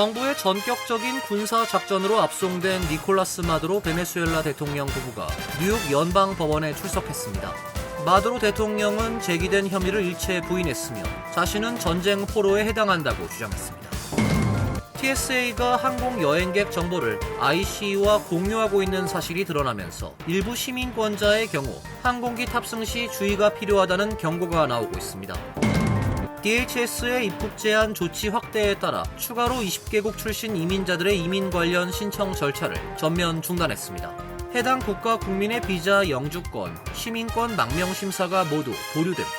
정부의 전격적인 군사 작전으로 압송된 니콜라스 마두로 베네수엘라 대통령 부부가 뉴욕 연방법원에 출석했습니다. 마두로 대통령은 제기된 혐의를 일체 부인했으며 자신은 전쟁 포로에 해당한다고 주장했습니다. TSA가 항공 여행객 정보를 ICE와 공유하고 있는 사실이 드러나면서 일부 시민권자의 경우 항공기 탑승 시 주의가 필요하다는 경고가 나오고 있습니다. DHS의 입국 제한 조치 확대에 따라 추가로 20개국 출신 이민자들의 이민 관련 신청 절차를 전면 중단했습니다. 해당 국가 국민의 비자 영주권, 시민권 망명 심사가 모두 보류됩니다.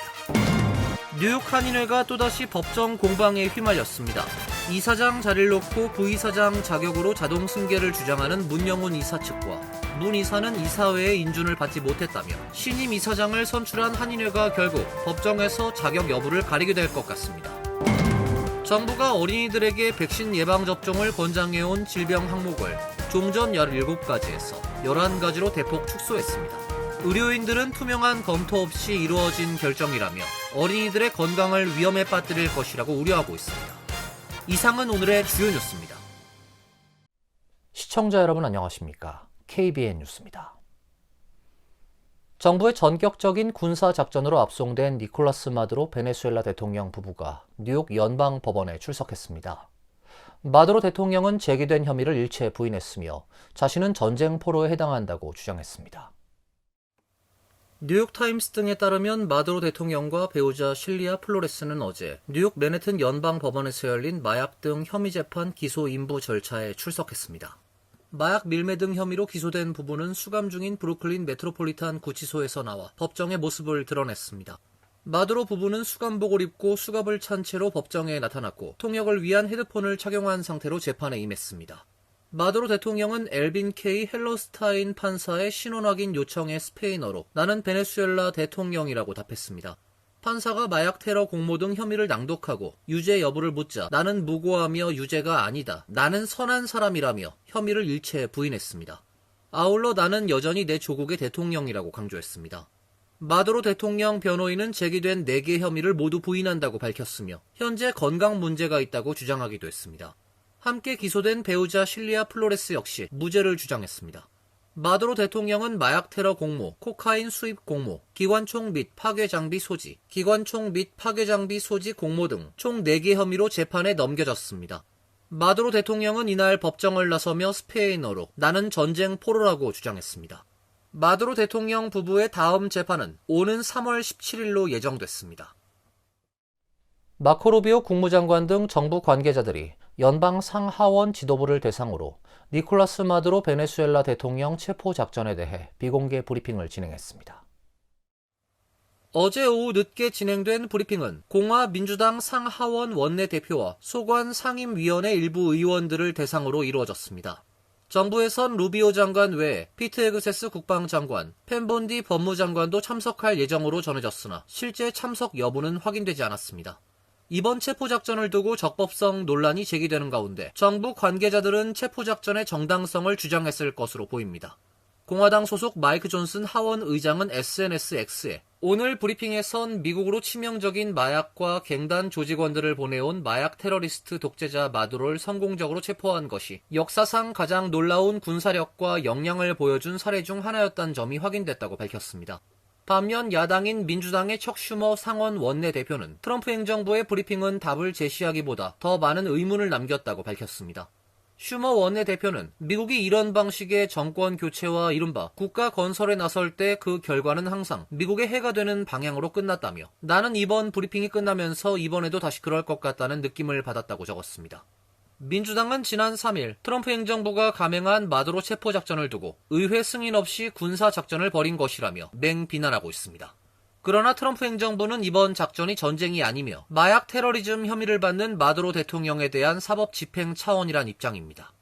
뉴욕 한인회가 또다시 법정 공방에 휘말렸습니다. 이사장 자리를 놓고 부이사장 자격으로 자동 승계를 주장하는 문영훈 이사 측과 문 이사는 이사회의 인준을 받지 못했다며 신임 이사장을 선출한 한인회가 결국 법정에서 자격 여부를 가리게 될 것 같습니다. 정부가 어린이들에게 백신 예방접종을 권장해온 질병 항목을 종전 17가지에서 11가지로 대폭 축소했습니다. 의료인들은 투명한 검토 없이 이루어진 결정이라며 어린이들의 건강을 위험에 빠뜨릴 것이라고 우려하고 있습니다. 이상은 오늘의 주요 뉴스입니다. 시청자 여러분 안녕하십니까? KBN 뉴스입니다. 정부의 전격적인 군사작전으로 압송된 니콜라스 마두로 베네수엘라 대통령 부부가 뉴욕 연방법원에 출석했습니다. 마두로 대통령은 제기된 혐의를 일체 부인했으며 자신은 전쟁 포로에 해당한다고 주장했습니다. 뉴욕타임스 등에 따르면 마두로 대통령과 배우자 실리아 플로레스는 어제 뉴욕 맨해튼 연방법원에서 열린 마약 등 혐의 재판 기소 인부 절차에 출석했습니다. 마약 밀매 등 혐의로 기소된 부부는 수감 중인 브루클린 메트로폴리탄 구치소에서 나와 법정의 모습을 드러냈습니다. 마두로 부부는 수감복을 입고 수갑을 찬 채로 법정에 나타났고 통역을 위한 헤드폰을 착용한 상태로 재판에 임했습니다. 마두로 대통령은 엘빈 K. 헬러스타인 판사의 신원 확인 요청에 스페인어로 나는 베네수엘라 대통령이라고 답했습니다. 판사가 마약 테러 공모 등 혐의를 낭독하고 유죄 여부를 묻자 나는 무고하며 유죄가 아니다. 나는 선한 사람이라며 혐의를 일체 부인했습니다. 아울러 나는 여전히 내 조국의 대통령이라고 강조했습니다. 마두로 대통령 변호인은 제기된 4개 혐의를 모두 부인한다고 밝혔으며 현재 건강 문제가 있다고 주장하기도 했습니다. 함께 기소된 배우자 실리아 플로레스 역시 무죄를 주장했습니다. 마두로 대통령은 마약 테러 공모, 코카인 수입 공모, 기관총 및 파괴 장비 소지, 기관총 및 파괴 장비 소지 공모 등 총 4개 혐의로 재판에 넘겨졌습니다. 마두로 대통령은 이날 법정을 나서며 스페인어로 나는 전쟁 포로라고 주장했습니다. 마두로 대통령 부부의 다음 재판은 오는 3월 17일로 예정됐습니다. 마코 루비오 국무장관 등 정부 관계자들이 연방 상하원 지도부를 대상으로 니콜라스 마두로 베네수엘라 대통령 체포 작전에 대해 비공개 브리핑을 진행했습니다. 어제 오후 늦게 진행된 브리핑은 공화 민주당 상하원 원내대표와 소관 상임위원회 일부 의원들을 대상으로 이루어졌습니다. 정부에선 루비오 장관 외에 피트 헤그세스 국방장관, 펜본디 법무장관도 참석할 예정으로 전해졌으나 실제 참석 여부는 확인되지 않았습니다. 이번 체포작전을 두고 적법성 논란이 제기되는 가운데 정부 관계자들은 체포작전의 정당성을 주장했을 것으로 보입니다. 공화당 소속 마이크 존슨 하원 의장은 SNSX에 오늘 브리핑에선 미국으로 치명적인 마약과 갱단 조직원들을 보내온 마약 테러리스트 독재자 마두로를 성공적으로 체포한 것이 역사상 가장 놀라운 군사력과 역량을 보여준 사례 중 하나였다는 점이 확인됐다고 밝혔습니다. 반면 야당인 민주당의 척 슈머 상원 원내대표는 트럼프 행정부의 브리핑은 답을 제시하기보다 더 많은 의문을 남겼다고 밝혔습니다. 슈머 원내대표는 미국이 이런 방식의 정권 교체와 이른바 국가 건설에 나설 때 그 결과는 항상 미국의 해가 되는 방향으로 끝났다며 나는 이번 브리핑이 끝나면서 이번에도 다시 그럴 것 같다는 느낌을 받았다고 적었습니다. 민주당은 지난 3일 트럼프 행정부가 감행한 마두로 체포작전을 두고 의회 승인 없이 군사작전을 벌인 것이라며 맹비난하고 있습니다. 그러나 트럼프 행정부는 이번 작전이 전쟁이 아니며 마약 테러리즘 혐의를 받는 마두로 대통령에 대한 사법 집행 차원이란 입장입니다.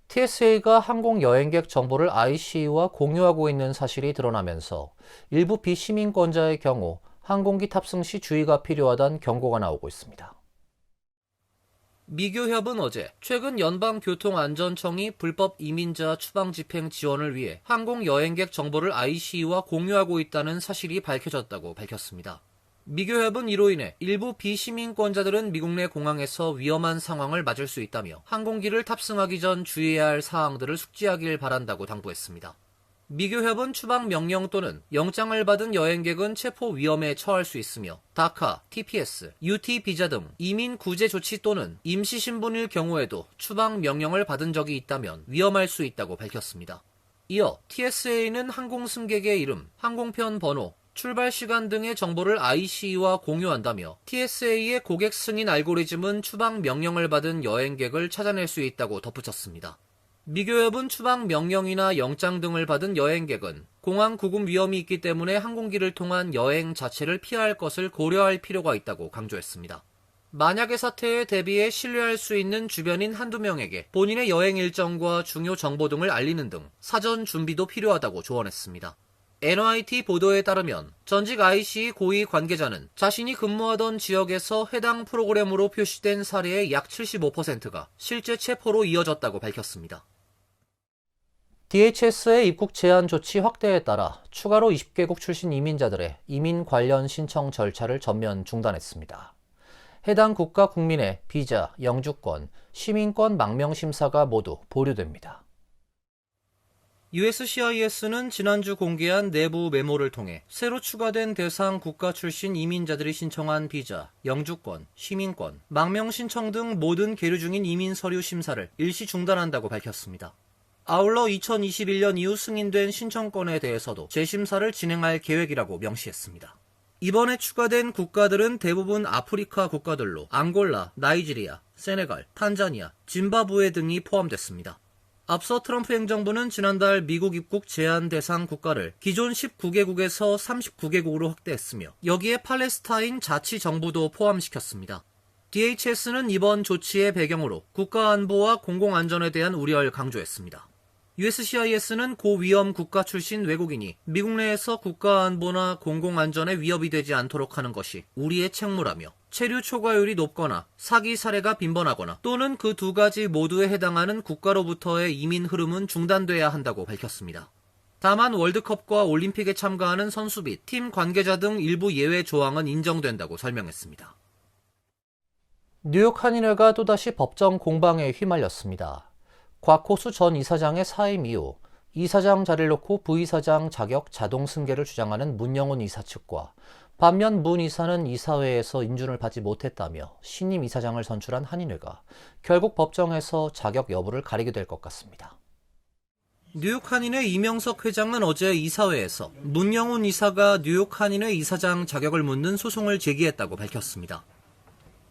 TSA가 항공 여행객 정보를 ICE와 공유하고 있는 사실이 드러나면서 일부 비시민권자의 경우 항공기 탑승 시 주의가 필요하다는 경고가 나오고 있습니다. 미교협은 어제 최근 연방교통안전청이 불법 이민자 추방 집행 지원을 위해 항공 여행객 정보를 ICE와 공유하고 있다는 사실이 밝혀졌다고 밝혔습니다. 미교협은 이로 인해 일부 비시민권자들은 미국 내 공항에서 위험한 상황을 맞을 수 있다며 항공기를 탑승하기 전 주의해야 할 사항들을 숙지하길 바란다고 당부했습니다. 미교협은 추방 명령 또는 영장을 받은 여행객은 체포 위험에 처할 수 있으며 다카, TPS, UT 비자 등 이민 구제 조치 또는 임시 신분일 경우에도 추방 명령을 받은 적이 있다면 위험할 수 있다고 밝혔습니다. 이어 TSA는 항공 승객의 이름, 항공편 번호, 출발 시간 등의 정보를 ICE와 공유한다며 TSA의 고객 승인 알고리즘은 추방 명령을 받은 여행객을 찾아낼 수 있다고 덧붙였습니다. 미교협은 추방 명령이나 영장 등을 받은 여행객은 공항 구금 위험이 있기 때문에 항공기를 통한 여행 자체를 피할 것을 고려할 필요가 있다고 강조했습니다. 만약의 사태에 대비해 신뢰할 수 있는 주변인 한두 명에게 본인의 여행 일정과 중요 정보 등을 알리는 등 사전 준비도 필요하다고 조언했습니다. NYT 보도에 따르면 전직 ICE 고위 관계자는 자신이 근무하던 지역에서 해당 프로그램으로 표시된 사례의 약 75%가 실제 체포로 이어졌다고 밝혔습니다. DHS의 입국 제한 조치 확대에 따라 추가로 20개국 출신 이민자들의 이민 관련 신청 절차를 전면 중단했습니다. 해당 국가 국민의 비자, 영주권, 시민권 망명 심사가 모두 보류됩니다. USCIS는 지난주 공개한 내부 메모를 통해 새로 추가된 대상 국가 출신 이민자들이 신청한 비자, 영주권, 시민권, 망명 신청 등 모든 계류 중인 이민 서류 심사를 일시 중단한다고 밝혔습니다. 아울러 2021년 이후 승인된 신청권에 대해서도 재심사를 진행할 계획이라고 명시했습니다. 이번에 추가된 국가들은 대부분 아프리카 국가들로 앙골라, 나이지리아, 세네갈, 탄자니아, 짐바브웨 등이 포함됐습니다. 앞서 트럼프 행정부는 지난달 미국 입국 제한 대상 국가를 기존 19개국에서 39개국으로 확대했으며 여기에 팔레스타인 자치정부도 포함시켰습니다. DHS는 이번 조치의 배경으로 국가안보와 공공안전에 대한 우려를 강조했습니다. USCIS는 고위험 국가 출신 외국인이 미국 내에서 국가안보나 공공안전에 위협이 되지 않도록 하는 것이 우리의 책무라며 체류 초과율이 높거나 사기 사례가 빈번하거나 또는 그 두 가지 모두에 해당하는 국가로부터의 이민 흐름은 중단돼야 한다고 밝혔습니다. 다만 월드컵과 올림픽에 참가하는 선수 및 팀 관계자 등 일부 예외 조항은 인정된다고 설명했습니다. 뉴욕 한인회가 또다시 법정 공방에 휘말렸습니다. 곽호수 전 이사장의 사임 이후 이사장 자리를 놓고 부이사장 자격 자동 승계를 주장하는 문영훈 이사 측과 반면 문 이사는 이사회에서 인준을 받지 못했다며 신임 이사장을 선출한 한인회가 결국 법정에서 자격 여부를 가리게 될 것 같습니다. 뉴욕 한인회 이명석 회장은 어제 이사회에서 문영훈 이사가 뉴욕 한인회 이사장 자격을 묻는 소송을 제기했다고 밝혔습니다.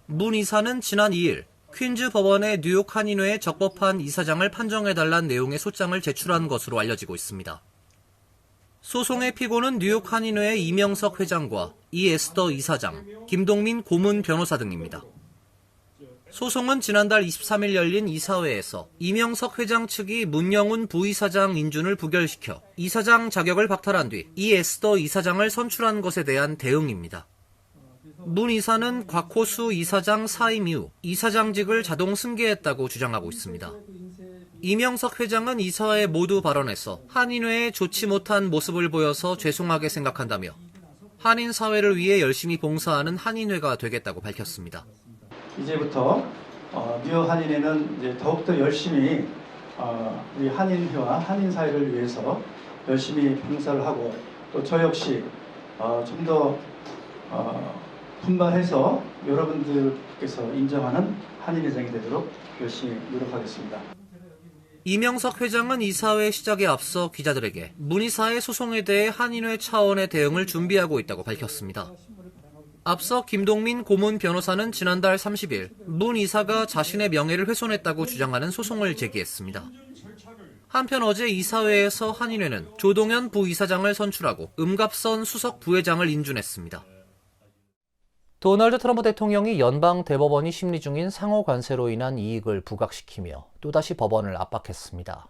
문 이사는 지난 2일 퀸즈 법원에 뉴욕 한인회에 적법한 이사장을 판정해달란 내용의 소장을 제출한 것으로 알려지고 있습니다. 소송의 피고는 뉴욕 한인회의 이명석 회장과 이 에스더 이사장, 김동민 고문 변호사 등입니다. 소송은 지난달 23일 열린 이사회에서 이명석 회장 측이 문영훈 부이사장 인준을 부결시켜 이사장 자격을 박탈한 뒤 이 에스더 이사장을 선출한 것에 대한 대응입니다. 문 이사는 곽호수 이사장 사임 이후 이사장직을 자동 승계했다고 주장하고 있습니다. 이명석 회장은 이사회 모두 발언에서 한인회에 좋지 못한 모습을 보여서 죄송하게 생각한다며 한인 사회를 위해 열심히 봉사하는 한인회가 되겠다고 밝혔습니다. 이제부터 뉴욕 한인회는 이제 더욱더 열심히 우리 한인회와 한인 사회를 위해서 열심히 봉사를 하고 또 저 역시 좀 더 분발해서 여러분들께서 인정하는 한인회장이 되도록 열심히 노력하겠습니다. 이명석 회장은 이사회 시작에 앞서 기자들에게 문 이사의 소송에 대해 한인회 차원의 대응을 준비하고 있다고 밝혔습니다. 앞서 김동민 고문 변호사는 지난달 30일 문 이사가 자신의 명예를 훼손했다고 주장하는 소송을 제기했습니다. 한편 어제 이사회에서 한인회는 조동현 부이사장을 선출하고 음갑선 수석 부회장을 인준했습니다. 도널드 트럼프 대통령이 연방 대법원이 심리 중인 상호 관세로 인한 이익을 부각시키며 또다시 법원을 압박했습니다.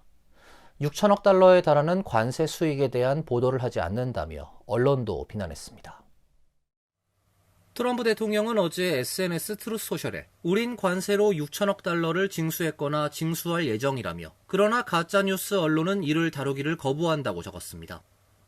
6천억 달러에 달하는 관세 수익에 대한 보도를 하지 않는다며 언론도 비난했습니다. 트럼프 대통령은 어제 SNS 트루스 소셜에 우린 관세로 6천억 달러를 징수했거나 징수할 예정이라며 그러나 가짜뉴스 언론은 이를 다루기를 거부한다고 적었습니다.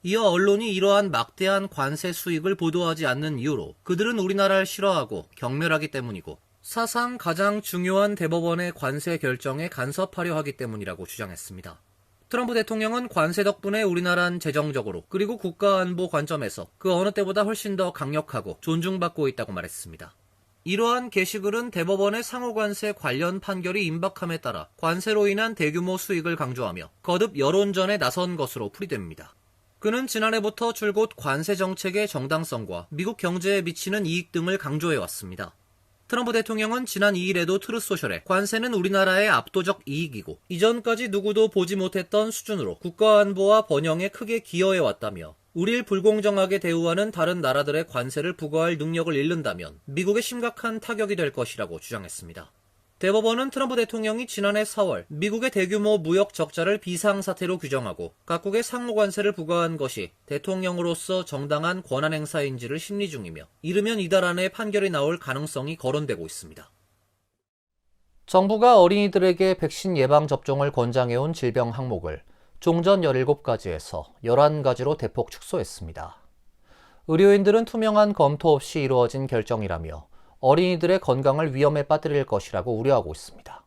이어 언론이 이러한 막대한 관세 수익을 보도하지 않는 이유로 그들은 우리나라를 싫어하고 경멸하기 때문이고 사상 가장 중요한 대법원의 관세 결정에 간섭하려 하기 때문이라고 주장했습니다. 트럼프 대통령은 관세 덕분에 우리나라는 재정적으로 그리고 국가안보 관점에서 그 어느 때보다 훨씬 더 강력하고 존중받고 있다고 말했습니다. 이러한 게시글은 대법원의 상호관세 관련 판결이 임박함에 따라 관세로 인한 대규모 수익을 강조하며 거듭 여론전에 나선 것으로 풀이됩니다. 그는 지난해부터 줄곧 관세 정책의 정당성과 미국 경제에 미치는 이익 등을 강조해왔습니다. 트럼프 대통령은 지난 2일에도 트루소셜에 관세는 우리나라의 압도적 이익이고 이전까지 누구도 보지 못했던 수준으로 국가안보와 번영에 크게 기여해왔다며 우릴 불공정하게 대우하는 다른 나라들의 관세를 부과할 능력을 잃는다면 미국에 심각한 타격이 될 것이라고 주장했습니다. 대법원은 트럼프 대통령이 지난해 4월 미국의 대규모 무역 적자를 비상사태로 규정하고 각국의 상호관세를 부과한 것이 대통령으로서 정당한 권한 행사인지를 심리 중이며 이르면 이달 안에 판결이 나올 가능성이 거론되고 있습니다. 정부가 어린이들에게 백신 예방 접종을 권장해온 질병 항목을 종전 17가지에서 11가지로 대폭 축소했습니다. 의료인들은 투명한 검토 없이 이루어진 결정이라며 어린이들의 건강을 위험에 빠뜨릴 것이라고 우려하고 있습니다.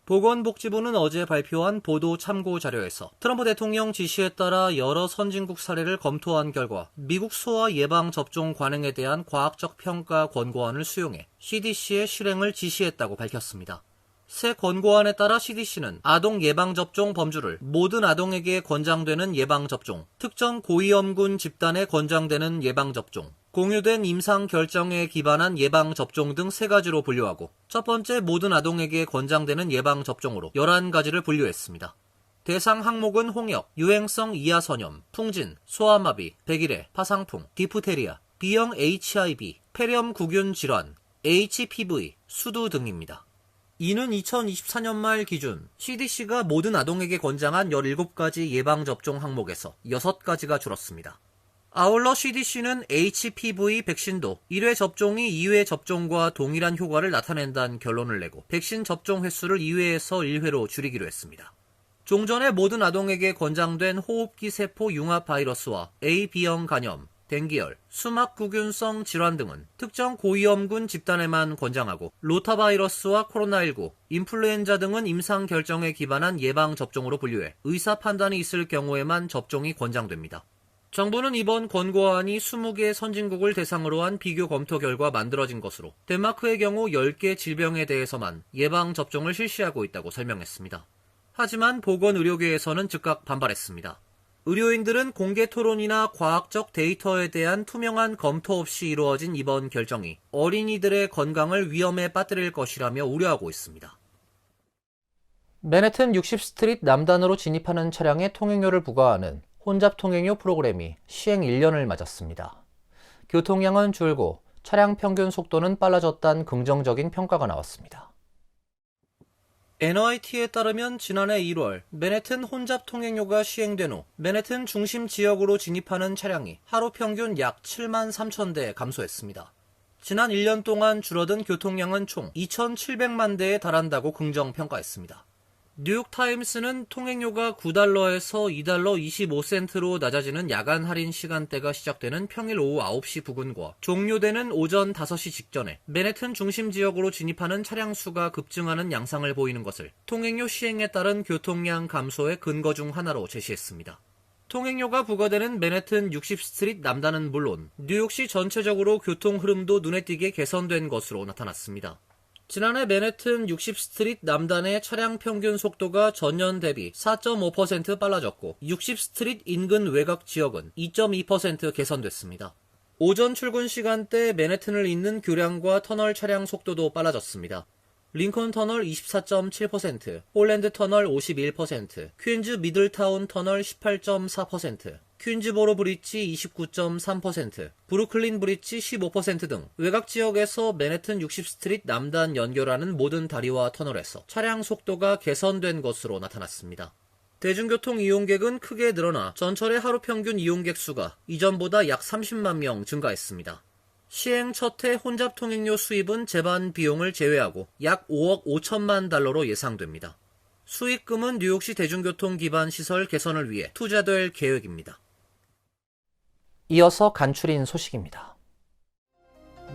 보건복지부는 어제 발표한 보도 참고 자료에서 트럼프 대통령 지시에 따라 여러 선진국 사례를 검토한 결과 미국 소아 예방 접종 관행에 대한 과학적 평가 권고안을 수용해 CDC의 실행을 지시했다고 밝혔습니다. 새 권고안에 따라 CDC는 아동 예방접종 범주를 모든 아동에게 권장되는 예방접종, 특정 고위험군 집단에 권장되는 예방접종, 공유된 임상 결정에 기반한 예방접종 등 3가지로 분류하고 첫 번째 모든 아동에게 권장되는 예방접종으로 11가지를 분류했습니다. 대상 항목은 홍역, 유행성 이하선염, 풍진, 소아마비, 백일해, 파상풍, 디프테리아, B형 HIV, 폐렴구균 질환, HPV, 수두 등입니다. 이는 2024년 말 기준 CDC가 모든 아동에게 권장한 17가지 예방접종 항목에서 6가지가 줄었습니다. 아울러 CDC는 HPV 백신도 1회 접종이 2회 접종과 동일한 효과를 나타낸다는 결론을 내고 백신 접종 횟수를 2회에서 1회로 줄이기로 했습니다. 종전에 모든 아동에게 권장된 호흡기 세포 융합 바이러스와 AB형 간염, 댕기열, 수막구균성 질환 등은 특정 고위험군 집단에만 권장하고 로타바이러스와 코로나19, 인플루엔자 등은 임상 결정에 기반한 예방접종으로 분류해 의사 판단이 있을 경우에만 접종이 권장됩니다. 정부는 이번 권고안이 20개 선진국을 대상으로 한 비교 검토 결과 만들어진 것으로 덴마크의 경우 10개 질병에 대해서만 예방접종을 실시하고 있다고 설명했습니다. 하지만 보건의료계에서는 즉각 반발했습니다. 의료인들은 공개 토론이나 과학적 데이터에 대한 투명한 검토 없이 이루어진 이번 결정이 어린이들의 건강을 위험에 빠뜨릴 것이라며 우려하고 있습니다. 맨해튼 60스트리트 남단으로 진입하는 차량에 통행료를 부과하는 혼잡 통행료 프로그램이 시행 1년을 맞았습니다. 교통량은 줄고 차량 평균 속도는 빨라졌다는 긍정적인 평가가 나왔습니다. NYT에 따르면 지난해 1월 맨해튼 혼잡 통행료가 시행된 후 맨해튼 중심 지역으로 진입하는 차량이 하루 평균 약 7만 3천 대 감소했습니다. 지난 1년 동안 줄어든 교통량은 총 2,700만 대에 달한다고 긍정평가했습니다. 뉴욕타임스는 통행료가 $9에서 $2 25센트로 낮아지는 야간 할인 시간대가 시작되는 평일 오후 9시 부근과 종료되는 오전 5시 직전에 맨해튼 중심 지역으로 진입하는 차량 수가 급증하는 양상을 보이는 것을 통행료 시행에 따른 교통량 감소의 근거 중 하나로 제시했습니다. 통행료가 부과되는 맨해튼 60스트리트 남단은 물론 뉴욕시 전체적으로 교통 흐름도 눈에 띄게 개선된 것으로 나타났습니다. 지난해 맨해튼 60스트리트 남단의 차량 평균 속도가 전년 대비 4.5% 빨라졌고 60스트리트 인근 외곽 지역은 2.2% 개선됐습니다. 오전 출근 시간대 맨해튼을 잇는 교량과 터널 차량 속도도 빨라졌습니다. 링컨 터널 24.7%, 홀랜드 터널 51%, 퀸즈 미들타운 터널 18.4%, 퀸즈보로 브릿지 29.3%, 브루클린 브릿지 15% 등 외곽 지역에서 맨해튼 60스트리트 남단 연결하는 모든 다리와 터널에서 차량 속도가 개선된 것으로 나타났습니다. 대중교통 이용객은 크게 늘어나 전철의 하루 평균 이용객 수가 이전보다 약 30만 명 증가했습니다. 시행 첫 해 혼잡 통행료 수입은 제반 비용을 제외하고 약 5억 5천만 달러로 예상됩니다. 수익금은 뉴욕시 대중교통 기반 시설 개선을 위해 투자될 계획입니다. 이어서 간추린 소식입니다.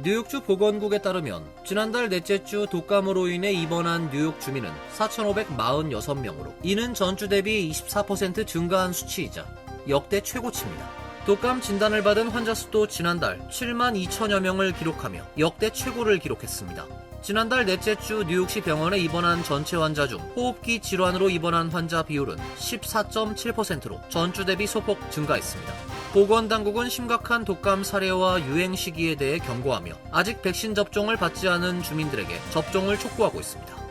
뉴욕주 보건국에 따르면 지난달 넷째 주 독감으로 인해 입원한 뉴욕 주민은 4,546명으로 이는 전주 대비 24% 증가한 수치이자 역대 최고치입니다. 독감 진단을 받은 환자 수도 지난달 7만 2천여 명을 기록하며 역대 최고를 기록했습니다. 지난달 넷째 주 뉴욕시 병원에 입원한 전체 환자 중 호흡기 질환으로 입원한 환자 비율은 14.7%로 전주 대비 소폭 증가했습니다. 보건당국은 심각한 독감 사례와 유행 시기에 대해 경고하며 아직 백신 접종을 받지 않은 주민들에게 접종을 촉구하고 있습니다.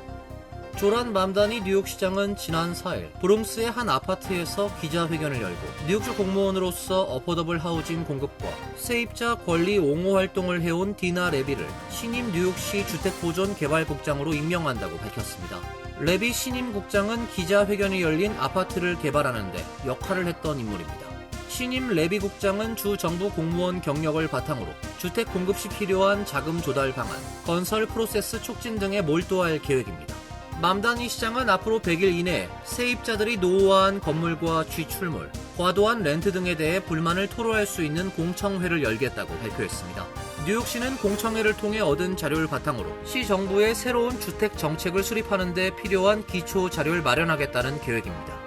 조란 맘다니 뉴욕시장은 지난 4일 브롱스의 한 아파트에서 기자회견을 열고 뉴욕주 공무원으로서 어포더블 하우징 공급과 세입자 권리 옹호 활동을 해온 디나 레비를 신임 뉴욕시 주택보존개발국장으로 임명한다고 밝혔습니다. 레비 신임 국장은 기자회견이 열린 아파트를 개발하는 데 역할을 했던 인물입니다. 신임 레비 국장은 주 정부 공무원 경력을 바탕으로 주택 공급 시 필요한 자금 조달 방안, 건설 프로세스 촉진 등에 몰두할 계획입니다. 맘다니 시장은 앞으로 100일 이내에 세입자들이 노후화한 건물과 취출물, 과도한 렌트 등에 대해 불만을 토로할 수 있는 공청회를 열겠다고 발표했습니다. 뉴욕시는 공청회를 통해 얻은 자료를 바탕으로 시 정부의 새로운 주택 정책을 수립하는 데 필요한 기초 자료를 마련하겠다는 계획입니다.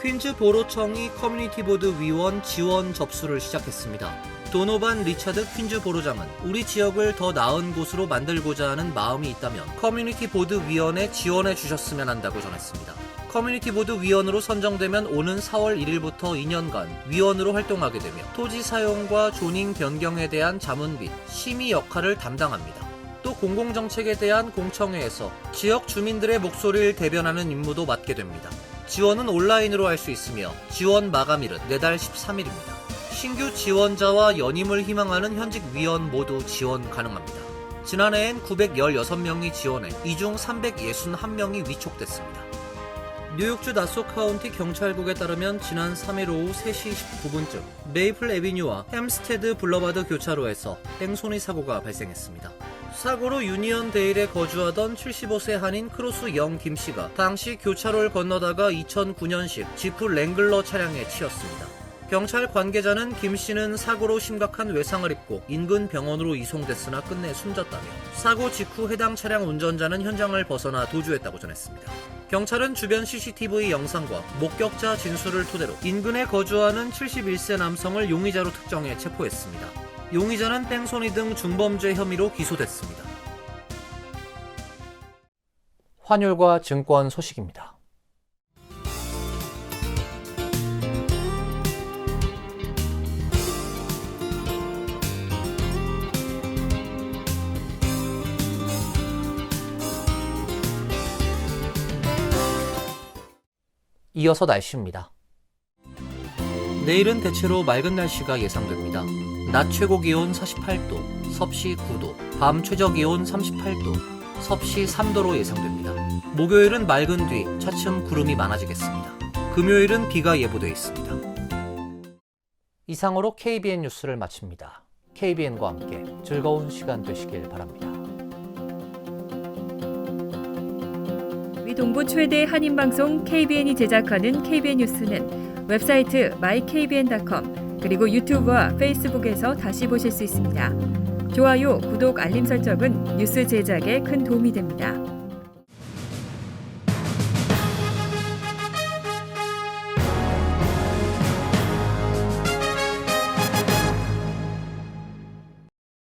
퀸즈 보로청이 커뮤니티 보드 위원 지원 접수를 시작했습니다. 도노반 리차드 퀸즈 보로장은 우리 지역을 더 나은 곳으로 만들고자 하는 마음이 있다면 커뮤니티 보드 위원에 지원해 주셨으면 한다고 전했습니다. 커뮤니티 보드 위원으로 선정되면 오는 4월 1일부터 2년간 위원으로 활동하게 되며 토지 사용과 조닝 변경에 대한 자문 및 심의 역할을 담당합니다. 또 공공정책에 대한 공청회에서 지역 주민들의 목소리를 대변하는 임무도 맡게 됩니다. 지원은 온라인으로 할 수 있으며 지원 마감일은 내달 13일입니다. 신규 지원자와 연임을 희망하는 현직 위원 모두 지원 가능합니다. 지난해엔 916명이 지원해 이 중 361명이 위촉됐습니다. 뉴욕주 나소 카운티 경찰국에 따르면 지난 3일 오후 3시 19분쯤 메이플 애비뉴와 햄스테드 블러바드 교차로에서 뺑소니 사고가 발생했습니다. 사고로 유니언 데일에 거주하던 75세 한인 크로스 영 김씨가 당시 교차로를 건너다가 2009년식 지프 랭글러 차량에 치였습니다. 경찰 관계자는 김씨는 사고로 심각한 외상을 입고 인근 병원으로 이송됐으나 끝내 숨졌다며 사고 직후 해당 차량 운전자는 현장을 벗어나 도주했다고 전했습니다. 경찰은 주변 CCTV 영상과 목격자 진술을 토대로 인근에 거주하는 71세 남성을 용의자로 특정해 체포했습니다. 용의자는 뺑소니 등 중범죄 혐의로 기소됐습니다. 환율과 증권 소식입니다. 이어서 날씨입니다. 내일은 대체로 맑은 날씨가 예상됩니다. 낮 최고 기온 48도, 섭씨 9도, 밤 최저 기온 38도, 섭씨 3도로 예상됩니다. 목요일은 맑은 뒤 차츰 구름이 많아지겠습니다. 금요일은 비가 예보돼 있습니다. 이상으로 KBN 뉴스를 마칩니다. KBN과 함께 즐거운 시간 되시길 바랍니다. 동부 최대 한인방송 KBN이 제작하는 KBN 뉴스는 웹사이트 mykbn.com 그리고 유튜브와 페이스북에서 다시 보실 수 있습니다. 좋아요, 구독, 알림 설정은 뉴스 제작에 큰 도움이 됩니다.